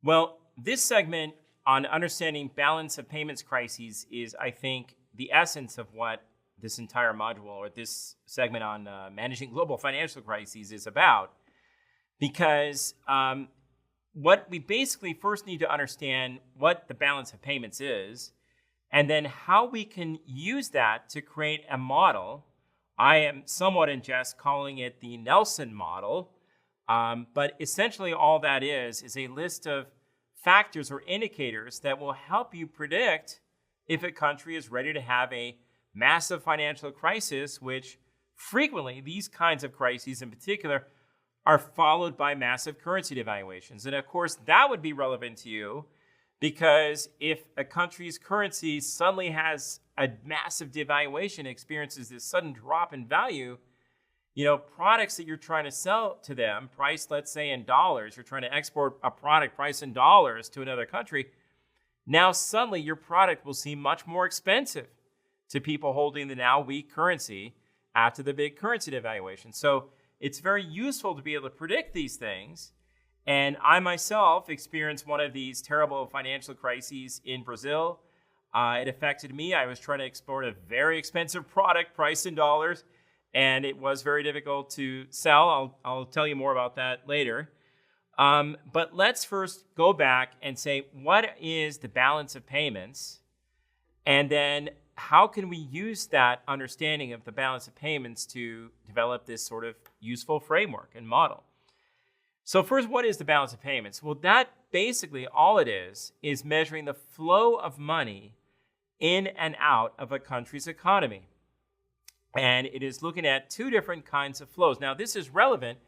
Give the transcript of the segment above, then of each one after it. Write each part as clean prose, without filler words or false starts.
Well, this segment on understanding balance of payments crises is, I think, the essence of what this entire module or this segment on managing global financial crises is about. Because what we basically first need to understand what the balance of payments is, and then how we can use that to create a model. I am somewhat in jest calling it the Nelson model, but essentially all that is a list of factors or indicators that will help you predict if a country is ready to have a massive financial crisis, which frequently these kinds of crises in particular are followed by massive currency devaluations. And of course, that would be relevant to you because if a country's currency suddenly has a massive devaluation, experiences this sudden drop in value, products that you're trying to sell to them, priced, let's say, in dollars, you're trying to export a product priced in dollars to another country, now suddenly your product will seem much more expensive to people holding the now weak currency after the big currency devaluation. So it's very useful to be able to predict these things. And I myself experienced one of these terrible financial crises in Brazil. It affected me. I was trying to export a very expensive product priced in dollars, and it was very difficult to sell. I'll tell you more about that later. But let's first go back and say, what is the balance of payments? And then how can we use that understanding of the balance of payments to develop this sort of useful framework and model? So first, what is the balance of payments? Well, that basically all it is measuring the flow of money in and out of a country's economy. And it is looking at two different kinds of flows. Now, this is relevant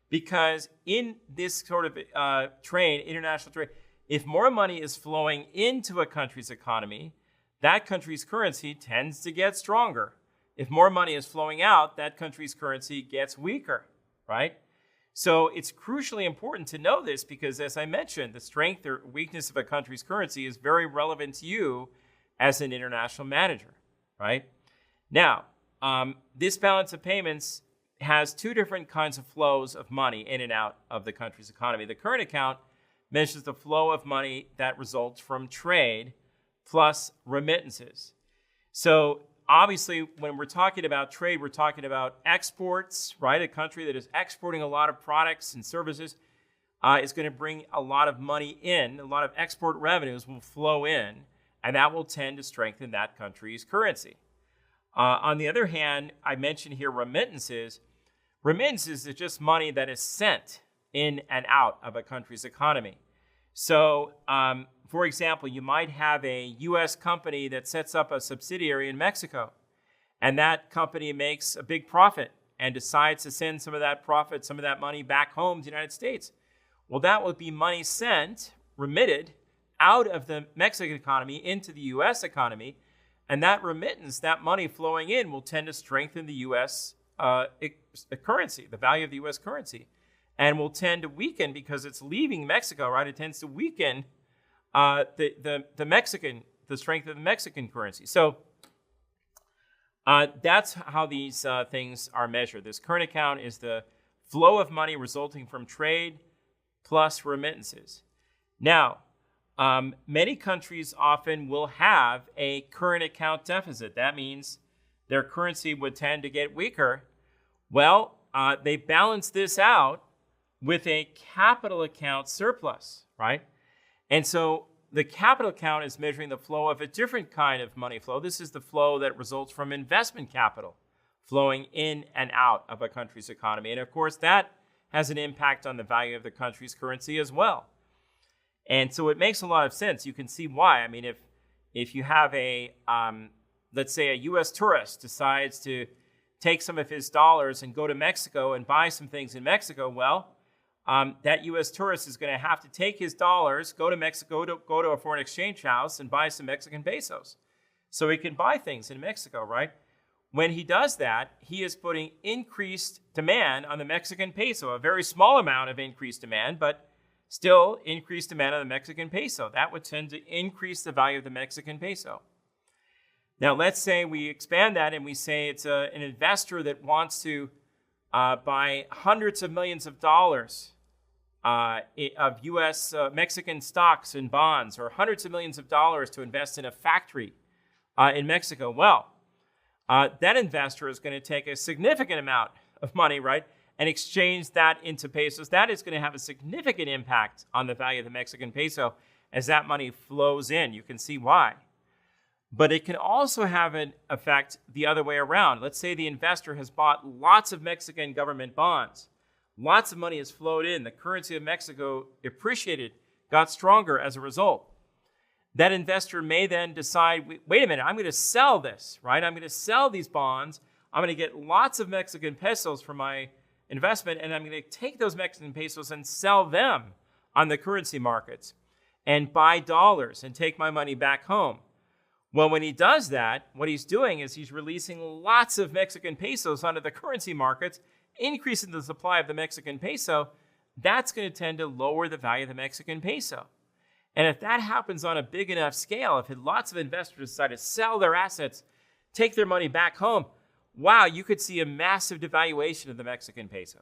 because in this sort of international trade, if more money is flowing into a country's economy, that country's currency tends to get stronger. If more money is flowing out, that country's currency gets weaker, right? So it's crucially important to know this because, as I mentioned, the strength or weakness of a country's currency is very relevant to you as an international manager, right? Now, this balance of payments has two different kinds of flows of money in and out of the country's economy. The current account measures the flow of money that results from trade plus remittances. So obviously, when we're talking about trade, we're talking about exports, right? A country that is exporting a lot of products and services is going to bring a lot of money in. A lot of export revenues will flow in, and that will tend to strengthen that country's currency. On the other hand, I mentioned here remittances. Remittances is just money that is sent in and out of a country's economy. So, for example, you might have a U.S. company that sets up a subsidiary in Mexico, and that company makes a big profit and decides to send some of that profit, some of that money back home to the United States. Well, that would be money sent, remitted, out of the Mexican economy into the U.S. economy, and that remittance, that money flowing in, will tend to strengthen the U.S. Currency, the value of the U.S. currency, and will tend to weaken because it's leaving Mexico, right? It tends to weaken the strength of the Mexican currency. So that's how these things are measured. This current account is the flow of money resulting from trade plus remittances. Now, many countries often will have a current account deficit. That means their currency would tend to get weaker. Well, they balance this out with a capital account surplus, right? And so the capital account is measuring the flow of a different kind of money flow. This is the flow that results from investment capital flowing in and out of a country's economy. And of course, that has an impact on the value of the country's currency as well. And so it makes a lot of sense. You can see why. I mean, if you have let's say a U.S. tourist decides to take some of his dollars and go to Mexico and buy some things in Mexico, well, that U.S. tourist is going to have to take his dollars, go to Mexico, go to a foreign exchange house and buy some Mexican pesos. So he can buy things in Mexico, right? When he does that, he is putting increased demand on the Mexican peso, a very small amount of increased demand, but still increased demand on the Mexican peso. That would tend to increase the value of the Mexican peso. Now, let's say we expand that and we say it's an investor that wants to buy hundreds of millions of dollars of U.S. Mexican stocks and bonds, or hundreds of millions of dollars to invest in a factory in Mexico. Well, that investor is going to take a significant amount of money, right, and exchange that into pesos. That is going to have a significant impact on the value of the Mexican peso as that money flows in. You can see why. But it can also have an effect the other way around. Let's say the investor has bought lots of Mexican government bonds. Lots of money has flowed in. The currency of Mexico appreciated, got stronger as a result. That investor may then decide, wait a minute, I'm going to sell this, right? I'm going to sell these bonds. I'm going to get lots of Mexican pesos for my investment, and I'm going to take those Mexican pesos and sell them on the currency markets and buy dollars and take my money back home. Well, when he does that, what he's doing is he's releasing lots of Mexican pesos onto the currency markets, increasing the supply of the Mexican peso. That's going to tend to lower the value of the Mexican peso. And if that happens on a big enough scale, if lots of investors decide to sell their assets, take their money back home, wow, you could see a massive devaluation of the Mexican peso.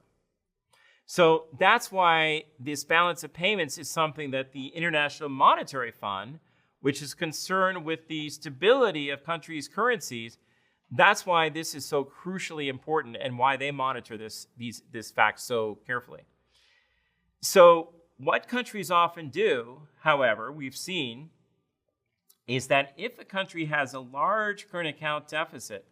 So that's why this balance of payments is something that the International Monetary Fund, which is concerned with the stability of countries' currencies, that's why this is so crucially important and why they monitor this fact so carefully. So what countries often do, however, we've seen, is that if a country has a large current account deficit,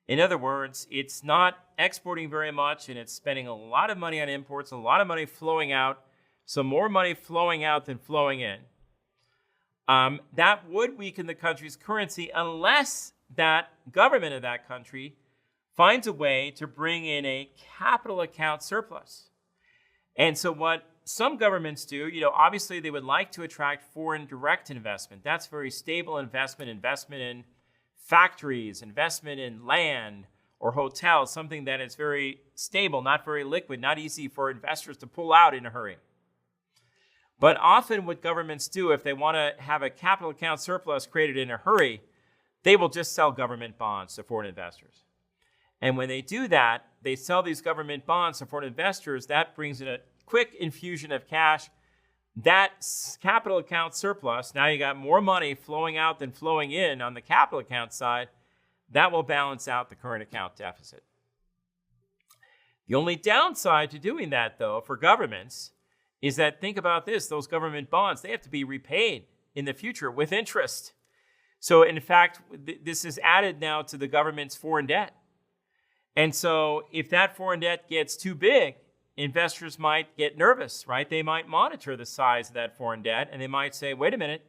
in other words, it's not exporting very much and it's spending a lot of money on imports, a lot of money flowing out, so more money flowing out than flowing in, that would weaken the country's currency unless that government of that country finds a way to bring in a capital account surplus. And so what some governments do, obviously they would like to attract foreign direct investment. That's very stable investment in factories, investment in land or hotels, something that is very stable, not very liquid, not easy for investors to pull out in a hurry. But often what governments do, if they want to have a capital account surplus created in a hurry, they will just sell government bonds to foreign investors. And when they do that, they sell these government bonds to foreign investors. That brings in a quick infusion of cash. That capital account surplus, now you got more money flowing out than flowing in on the capital account side, that will balance out the current account deficit. The only downside to doing that, though, for governments is that, think about this, those government bonds, they have to be repaid in the future with interest. So, in fact, this is added now to the government's foreign debt. And so if that foreign debt gets too big, investors might get nervous, right? They might monitor the size of that foreign debt, and they might say, wait a minute,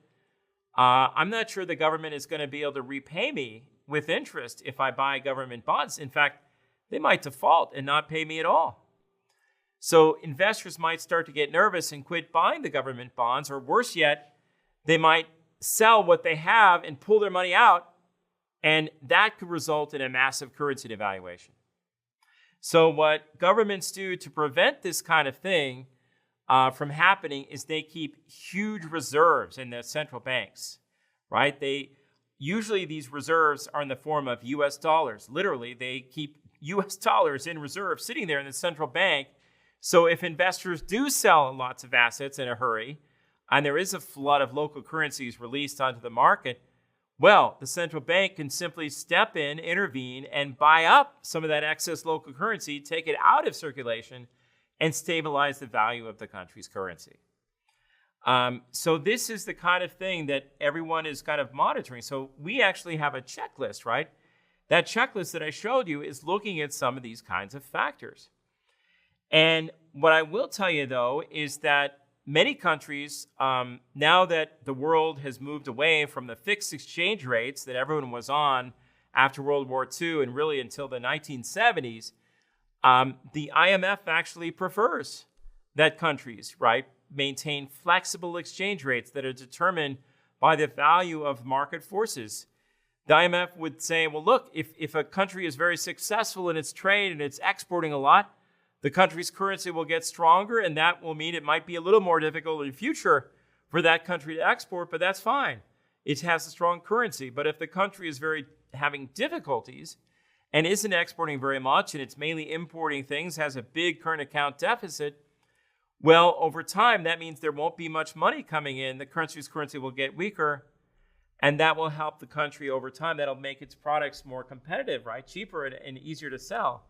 I'm not sure the government is going to be able to repay me with interest if I buy government bonds. In fact, they might default and not pay me at all. So investors might start to get nervous and quit buying the government bonds, or worse yet, they might sell what they have and pull their money out, and that could result in a massive currency devaluation. So what governments do to prevent this kind of thing from happening is they keep huge reserves in the central banks, right? Usually these reserves are in the form of U.S. dollars. Literally, they keep U.S. dollars in reserve sitting there in the central bank. So if investors do sell lots of assets in a hurry, and there is a flood of local currencies released onto the market, well, the central bank can simply step in, intervene, and buy up some of that excess local currency, take it out of circulation, and stabilize the value of the country's currency. So this is the kind of thing that everyone is kind of monitoring. So we actually have a checklist, right? That checklist that I showed you is looking at some of these kinds of factors. And what I will tell you, though, is that many countries, now that the world has moved away from the fixed exchange rates that everyone was on after World War II and really until the 1970s, the IMF actually prefers that countries, right, maintain flexible exchange rates that are determined by the value of market forces. The IMF would say, well, look, if a country is very successful in its trade and it's exporting a lot, the country's currency will get stronger, and that will mean it might be a little more difficult in the future for that country to export, but that's fine. It has a strong currency. But if the country is having difficulties and isn't exporting very much, and it's mainly importing things, has a big current account deficit, Well, over time, that means there won't be much money coming in. The country's currency will get weaker, and that will help the country over time. That'll make its products more competitive, right? Cheaper and easier to sell.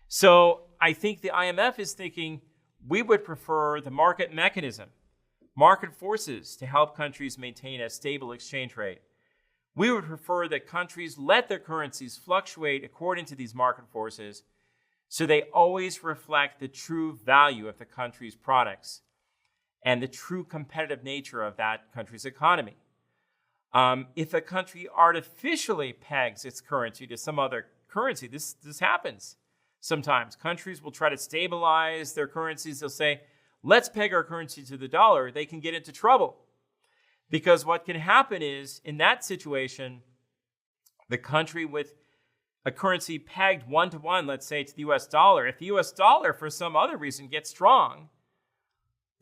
So I think the IMF is thinking we would prefer the market mechanism, market forces to help countries maintain a stable exchange rate. We would prefer that countries let their currencies fluctuate according to these market forces so they always reflect the true value of the country's products and the true competitive nature of that country's economy. If a country artificially pegs its currency to some other currency, this happens sometimes. Countries will try to stabilize their currencies. They'll say, let's peg our currency to the dollar. They can get into trouble. Because what can happen is, in that situation, the country with a currency pegged 1-to-1, let's say, to the US dollar, if the US dollar, for some other reason, gets strong,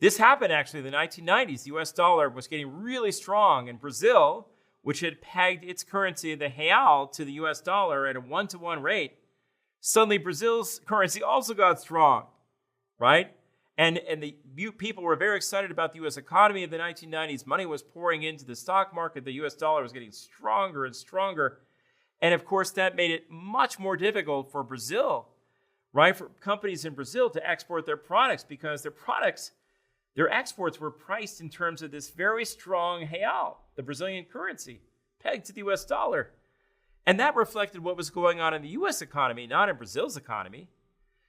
this happened actually in the 1990s. The US dollar was getting really strong, and Brazil, which had pegged its currency, the real, to the US dollar at a 1-to-1 rate, suddenly Brazil's currency also got strong, right? And the people were very excited about the U.S. economy of the 1990s. Money was pouring into the stock market. The U.S. dollar was getting stronger and stronger. And of course, that made it much more difficult for Brazil, right? For companies in Brazil to export their products because their exports were priced in terms of this very strong real, the Brazilian currency, pegged to the U.S. dollar. And that reflected what was going on in the U.S. economy, not in Brazil's economy.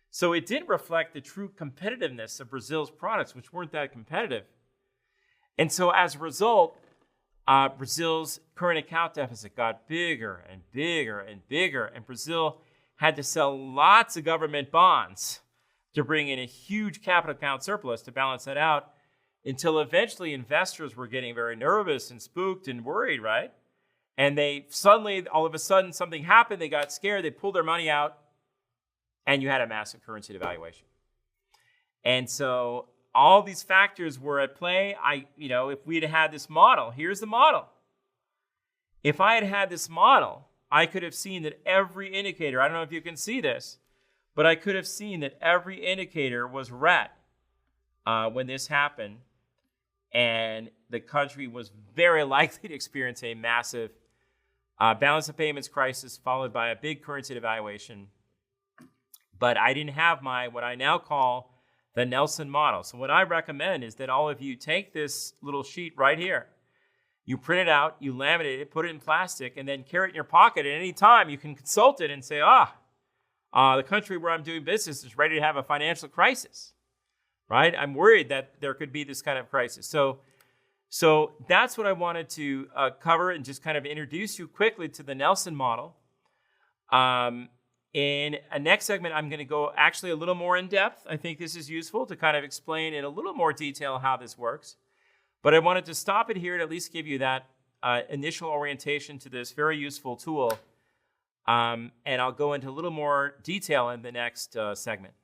So it didn't reflect the true competitiveness of Brazil's products, which weren't that competitive. And so as a result, Brazil's current account deficit got bigger and bigger and bigger, and Brazil had to sell lots of government bonds to bring in a huge capital account surplus to balance that out, until eventually investors were getting very nervous and spooked and worried, right? And they suddenly, all of a sudden, something happened. They got scared. They pulled their money out. And you had a massive currency devaluation. And so all these factors were at play. If we'd had this model, here's the model. If I had had this model, I could have seen that every indicator, I don't know if you can see this, but I could have seen that every indicator was red when this happened. And the country was very likely to experience a massive balance of payments crisis followed by a big currency devaluation. But I didn't have what I now call the Nelson model. So what I recommend is that all of you take this little sheet right here. You print it out, you laminate it, put it in plastic, and then carry it in your pocket. At any time, you can consult it and say, the country where I'm doing business is ready to have a financial crisis, right? I'm worried that there could be this kind of crisis. So that's what I wanted to cover and just kind of introduce you quickly to the Nelson model. In a next segment, I'm going to go actually a little more in depth. I think this is useful to kind of explain in a little more detail how this works. But I wanted to stop it here and at least give you that initial orientation to this very useful tool. And I'll go into a little more detail in the next segment.